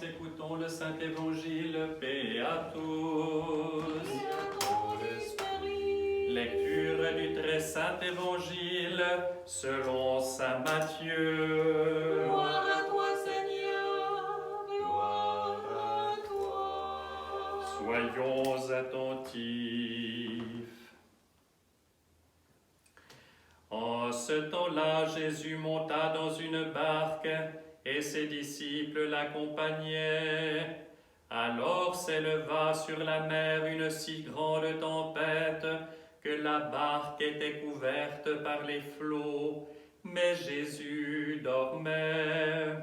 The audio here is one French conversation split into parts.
Écoutons le Saint-Évangile, paix à tous. Lecture du très Saint Évangile selon Saint Matthieu. Gloire à toi, Seigneur, gloire à toi. Soyons attentifs. En ce temps-là, Jésus monta dans une barque et ses disciples l'accompagnaient. Alors s'éleva sur la mer une si grande tempête que la barque était couverte par les flots, mais Jésus dormait.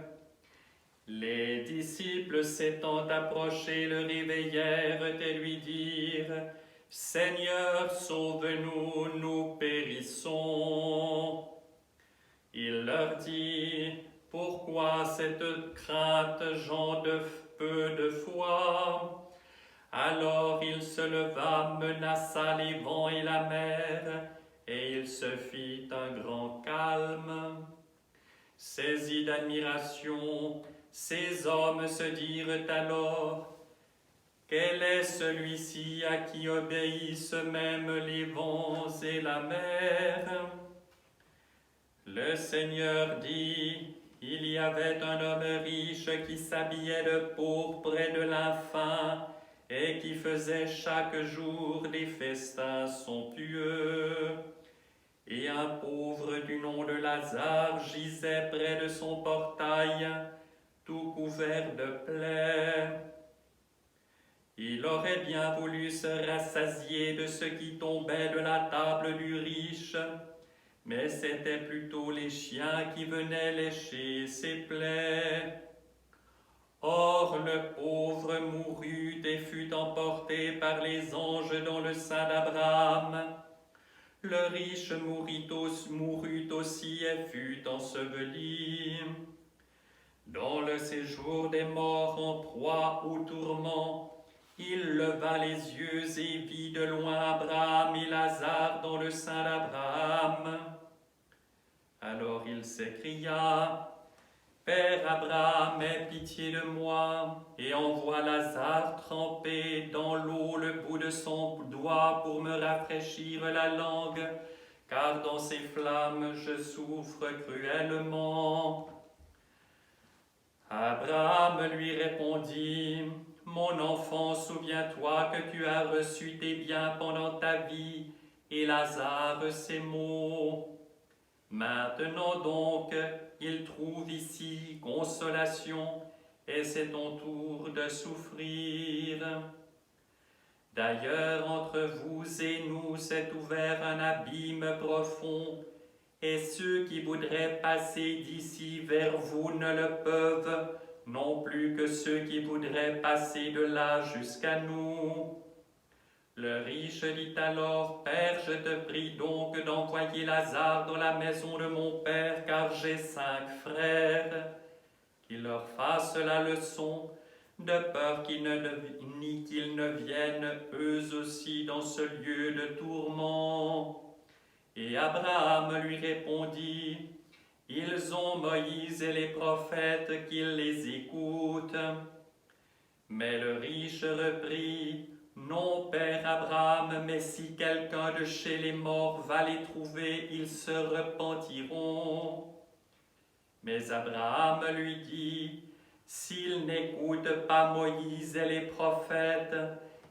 Les disciples s'étant approchés le réveillèrent et lui dirent « Seigneur, sauve-nous, nous périssons !» Il leur dit « Pourquoi cette crainte, gens de peu de foi ?» Alors il se leva, menaça les vents et la mer, et il se fit un grand calme. Saisis d'admiration, ces hommes se dirent alors, « Quel est celui-ci à qui obéissent même les vents et la mer ?» Le Seigneur dit, « Il y avait un homme riche qui s'habillait de pourpre et de lin fin, et qui faisait chaque jour des festins somptueux. Et un pauvre du nom de Lazare gisait près de son portail, tout couvert de plaies. Il aurait bien voulu se rassasier de ce qui tombait de la table du riche, mais c'étaient plutôt les chiens qui venaient lécher ses plaies. Or le pauvre mourut et fut emporté par les anges dans le sein d'Abraham. Le riche mourut aussi et fut enseveli. Dans le séjour des morts en proie au tourment, il leva les yeux et vit de loin Abraham et Lazare dans le sein d'Abraham. Alors il s'écria, « Père Abraham, aie pitié de moi, et envoie Lazare tremper dans l'eau le bout de son doigt pour me rafraîchir la langue, car dans ces flammes je souffre cruellement. » Abraham lui répondit, « Mon enfant, souviens-toi que tu as reçu tes biens pendant ta vie, et Lazare ses maux. Maintenant donc, il trouve ici consolation, et c'est ton tour de souffrir. D'ailleurs, entre vous et nous s'est ouvert un abîme profond, et ceux qui voudraient passer d'ici vers vous ne le peuvent, non plus que ceux qui voudraient passer de là jusqu'à nous. » Le riche dit alors, « Père, je te prie donc d'envoyer Lazare dans la maison de mon père, car j'ai 5 frères, qu'il leur fasse la leçon, de peur qu'ils ne viennent eux aussi dans ce lieu de tourment. » Et Abraham lui répondit, « Ils ont Moïse et les prophètes, qu'ils les écoutent. » Mais le riche reprit, « Non, Père Abraham, mais si quelqu'un de chez les morts va les trouver, ils se repentiront. » Mais Abraham lui dit, « S'ils n'écoutent pas Moïse et les prophètes,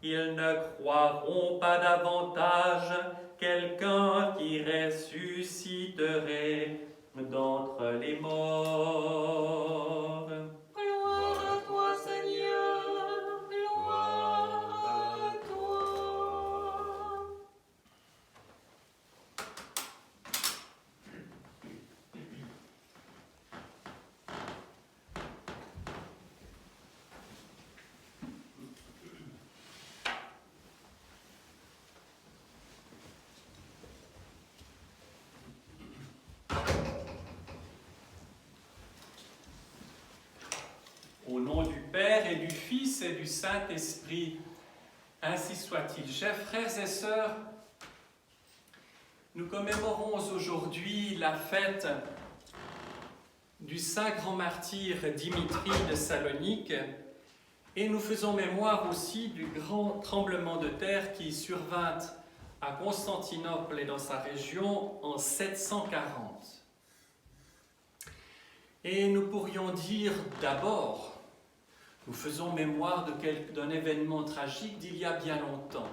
ils ne croiront pas davantage quelqu'un qui ressusciterait d'entre les morts. » Gloire à toi, Seigneur, gloire à toi. Au nom du Père et du Fils et du Saint-Esprit, ainsi soit-il. Chers frères et sœurs, nous commémorons aujourd'hui la fête du saint grand martyr Dimitri de Salonique, et nous faisons mémoire aussi du grand tremblement de terre qui survint à Constantinople et dans sa région en 740. Et nous pourrions dire d'abord, nous faisons mémoire d'un événement tragique d'il y a bien longtemps.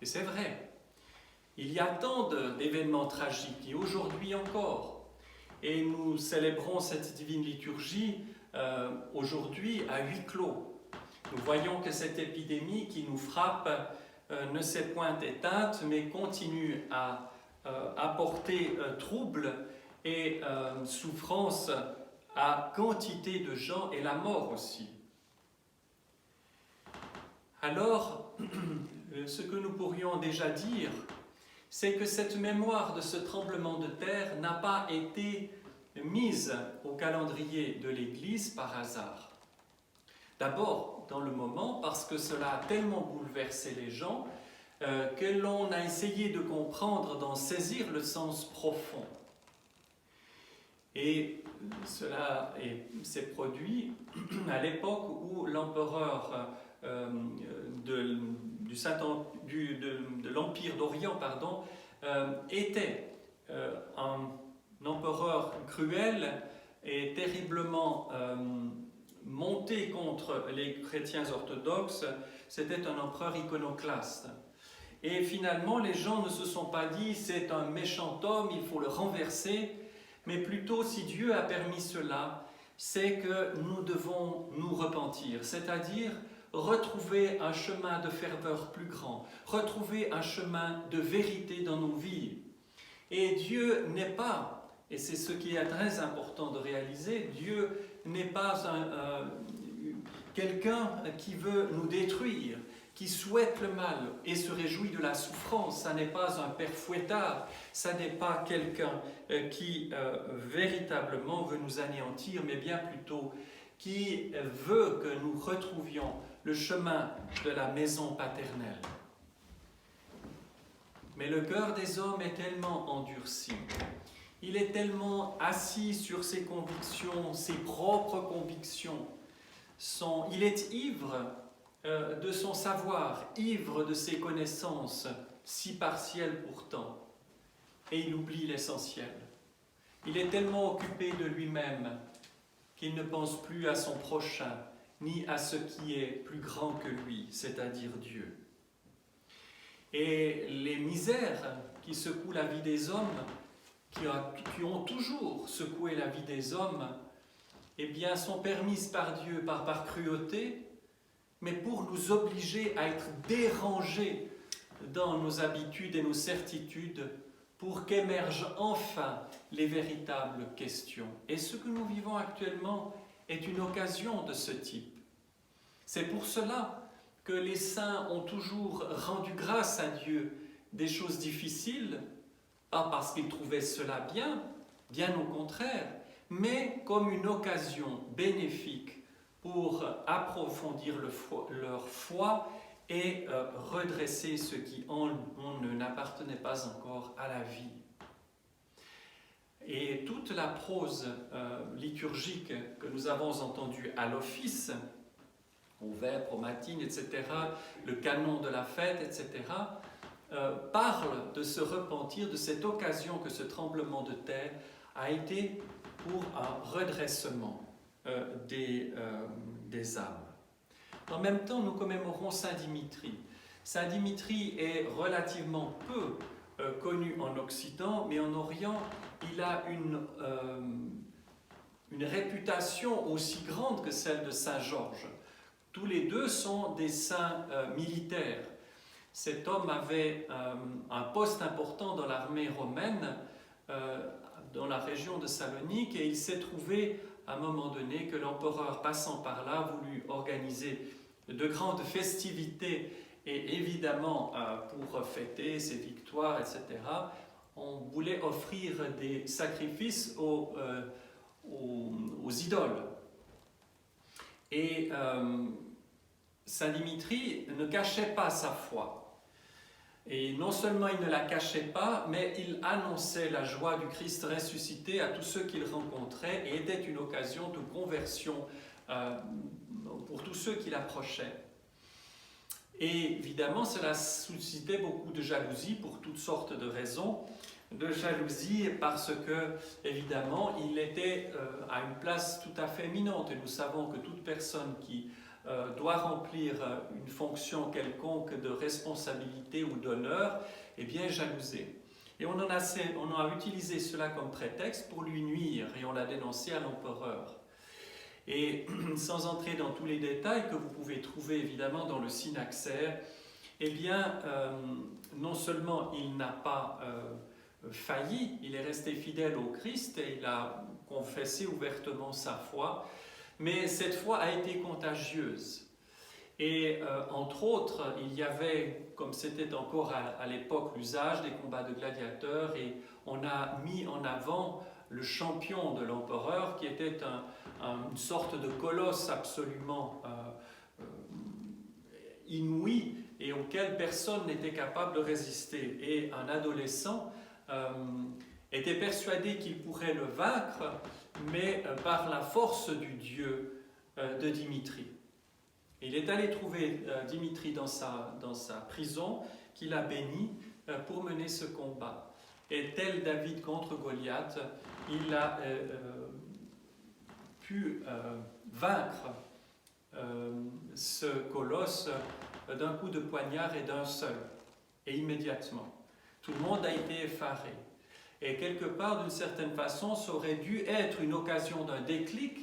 Et c'est vrai, il y a tant d'événements tragiques, et aujourd'hui encore. Et nous célébrons cette divine liturgie aujourd'hui à huis clos. Nous voyons que cette épidémie qui nous frappe ne s'est point éteinte, mais continue à apporter trouble et souffrance à quantité de gens et la mort aussi. Alors, ce que nous pourrions déjà dire, c'est que cette mémoire de ce tremblement de terre n'a pas été mise au calendrier de l'Église par hasard. D'abord, dans le moment, parce que cela a tellement bouleversé les gens que l'on a essayé de comprendre, d'en saisir le sens profond. Et cela s'est produit à l'époque où l'empereur de l'Empire d'Orient était un empereur cruel et terriblement monté contre les chrétiens orthodoxes. C'était un empereur iconoclaste. Et finalement, les gens ne se sont pas dit « c'est un méchant homme, il faut le renverser », mais plutôt, si Dieu a permis cela, c'est que nous devons nous repentir, c'est-à-dire retrouver un chemin de ferveur plus grand, retrouver un chemin de vérité dans nos vies. Et Dieu n'est pas, et c'est ce qui est très important de réaliser, Dieu n'est pas quelqu'un qui veut nous détruire, qui souhaite le mal et se réjouit de la souffrance. Ça n'est pas un père fouettard, ça n'est pas quelqu'un qui véritablement veut nous anéantir, mais bien plutôt qui veut que nous retrouvions le chemin de la maison paternelle. Mais le cœur des hommes est tellement endurci, il est tellement assis sur ses convictions, ses propres convictions, il est ivre de son savoir, ivre de ses connaissances, si partielles pourtant, et il oublie l'essentiel. Il est tellement occupé de lui-même qu'il ne pense plus à son prochain, ni à ce qui est plus grand que lui, c'est-à-dire Dieu. Et les misères qui secouent la vie des hommes, qui ont toujours secoué la vie des hommes, eh bien, sont permises par Dieu par cruauté, mais pour nous obliger à être dérangés dans nos habitudes et nos certitudes, pour qu'émergent enfin les véritables questions. Et ce que nous vivons actuellement est une occasion de ce type. C'est pour cela que les saints ont toujours rendu grâce à Dieu des choses difficiles, pas parce qu'ils trouvaient cela bien au contraire, mais comme une occasion bénéfique pour approfondir leur foi et redresser ce qui n'appartenait pas encore à la vie. Et toute la prose liturgique que nous avons entendue à l'office, au vêpres, aux matines, etc., le canon de la fête, etc., parle de ce repentir, de cette occasion que ce tremblement de terre a été pour un redressement des âmes. En même temps, nous commémorons Saint Dimitri. Saint Dimitri est relativement peu connu en Occident, mais en Orient, il a une réputation aussi grande que celle de Saint Georges. Tous les deux sont des saints militaires. Cet homme avait un poste important dans l'armée romaine, dans la région de Salonique, et il s'est trouvé à un moment donné que l'empereur passant par là voulut organiser de grandes festivités et évidemment pour fêter ses victoires, etc. On voulait offrir des sacrifices aux idoles. Et Saint Dimitri ne cachait pas sa foi. Et non seulement il ne la cachait pas, mais il annonçait la joie du Christ ressuscité à tous ceux qu'il rencontrait et était une occasion de conversion pour tous ceux qui l'approchaient. Et évidemment, cela suscitait beaucoup de jalousie pour toutes sortes de raisons. De jalousie parce que, évidemment, il était à une place tout à fait éminente. Et nous savons que toute personne qui doit remplir une fonction quelconque de responsabilité ou d'honneur est bien jalousée. Et on a utilisé cela comme prétexte pour lui nuire et on l'a dénoncé à l'empereur. Et sans entrer dans tous les détails que vous pouvez trouver évidemment dans le Synaxaire, eh bien, non seulement il n'a pas failli, il est resté fidèle au Christ et il a confessé ouvertement sa foi, mais cette foi a été contagieuse. Et entre autres, il y avait, comme c'était encore à l'époque l'usage, des combats de gladiateurs, et on a mis en avant le champion de l'empereur, qui était une sorte de colosse absolument inouï et auquel personne n'était capable de résister. Et un adolescent était persuadé qu'il pourrait le vaincre, mais par la force du Dieu de Dimitri. Il est allé trouver Dimitri dans sa prison, qu'il a béni pour mener ce combat. Et tel David contre Goliath, il a pu vaincre ce colosse d'un coup de poignard et d'un seul, et immédiatement. Tout le monde a été effaré. Et quelque part, d'une certaine façon, ça aurait dû être une occasion d'un déclic,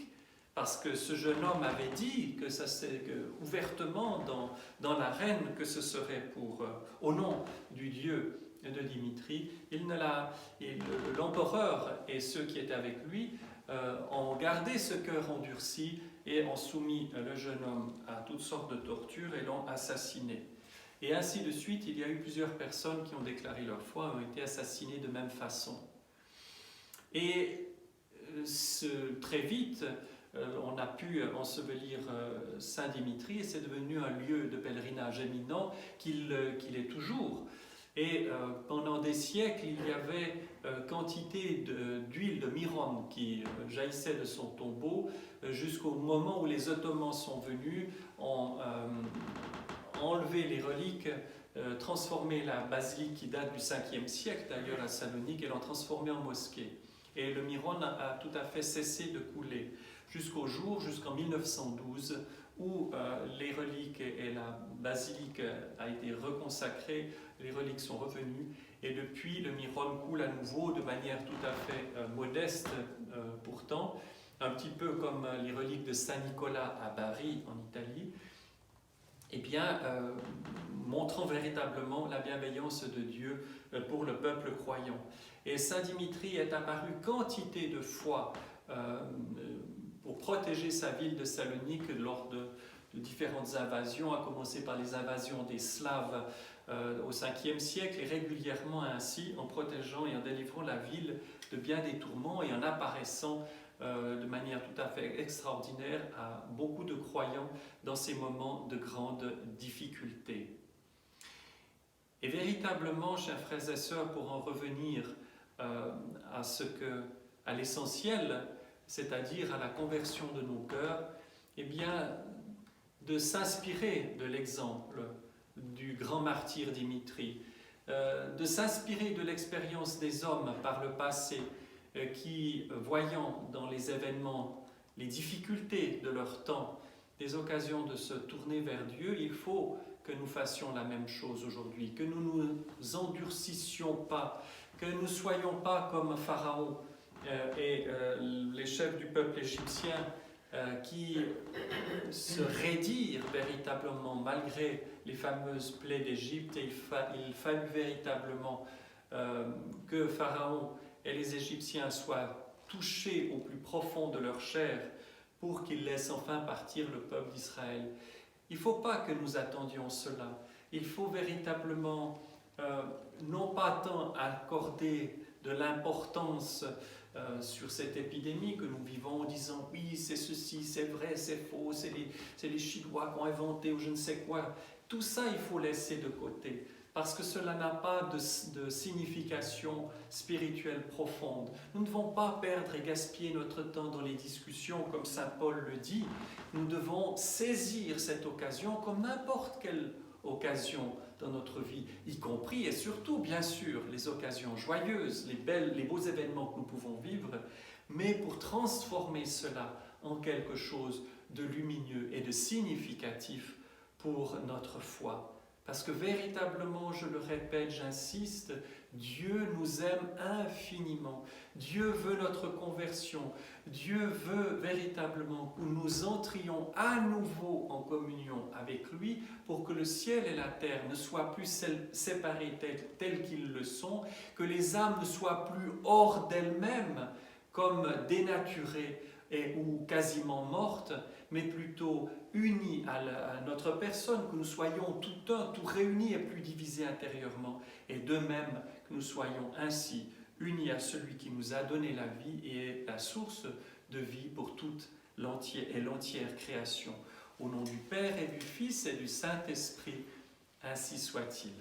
parce que ce jeune homme avait dit ouvertement dans l'arène que ce serait au nom du Dieu de Dimitri. L'empereur et ceux qui étaient avec lui ont gardé ce cœur endurci et ont soumis le jeune homme à toutes sortes de tortures et l'ont assassiné. Et ainsi de suite, il y a eu plusieurs personnes qui ont déclaré leur foi et ont été assassinées de même façon. Et très vite, on a pu ensevelir Saint Dimitri et c'est devenu un lieu de pèlerinage éminent qu'il est toujours. Et pendant des siècles, il y avait quantité d'huile de myrrhone qui jaillissait de son tombeau jusqu'au moment où les Ottomans sont venus, ont enlevé les reliques, transformé la basilique qui date du 5e siècle d'ailleurs à Salonique et l'ont transformée en mosquée. Et le myrrhone a tout à fait cessé de couler jusqu'en 1912 où les reliques et la basilique a été reconsacrée, les reliques sont revenues et depuis le myrrhone coule à nouveau de manière tout à fait modeste pourtant, un petit peu comme les reliques de Saint Nicolas à Bari en Italie, eh bien, montrant véritablement la bienveillance de Dieu pour le peuple croyant. Et Saint Dimitri est apparu quantité de fois pour protéger sa ville de Salonique lors de différentes invasions, à commencer par les invasions des Slaves au 5e siècle, et régulièrement ainsi en protégeant et en délivrant la ville de bien des tourments et en apparaissant de manière tout à fait extraordinaire à beaucoup de croyants dans ces moments de grande difficulté. Et véritablement, chers frères et sœurs, pour en revenir à l'essentiel, c'est-à-dire à la conversion de nos cœurs, eh bien, de s'inspirer de l'exemple du grand martyr Dimitri, de s'inspirer de l'expérience des hommes par le passé qui, voyant dans les événements les difficultés de leur temps, des occasions de se tourner vers Dieu, il faut que nous fassions la même chose aujourd'hui, que nous ne nous endurcissions pas, que nous ne soyons pas comme Pharaon et les chefs du peuple égyptien qui se raidirent véritablement malgré les fameuses plaies d'Égypte. Et il fallut véritablement que Pharaon et les Égyptiens soient touchés au plus profond de leur chair pour qu'ils laissent enfin partir le peuple d'Israël. Il ne faut pas que nous attendions cela. Il faut véritablement non pas tant accorder de l'importance sur cette épidémie que nous vivons en disant oui, c'est ceci, c'est vrai, c'est faux, c'est les Chinois qui ont inventé ou je ne sais quoi. Tout ça, il faut laisser de côté. parce que cela n'a pas de signification spirituelle profonde. Nous ne devons pas perdre et gaspiller notre temps dans les discussions comme saint Paul le dit. Nous devons saisir cette occasion comme n'importe quelle occasion dans notre vie, y compris et surtout, bien sûr, les occasions joyeuses, les beaux événements que nous pouvons vivre, mais pour transformer cela en quelque chose de lumineux et de significatif pour notre foi. Parce que véritablement, je le répète, j'insiste, Dieu nous aime infiniment. Dieu veut notre conversion. Dieu veut véritablement que nous entrions à nouveau en communion avec lui pour que le ciel et la terre ne soient plus séparés tels qu'ils le sont, que les âmes ne soient plus hors d'elles-mêmes comme dénaturées ou quasiment mortes, mais plutôt unis à notre personne, que nous soyons tout un, tout réunis et plus divisés intérieurement, et de même que nous soyons ainsi unis à celui qui nous a donné la vie et est la source de vie pour toute l'entière création. Au nom du Père et du Fils et du Saint-Esprit, ainsi soit-il.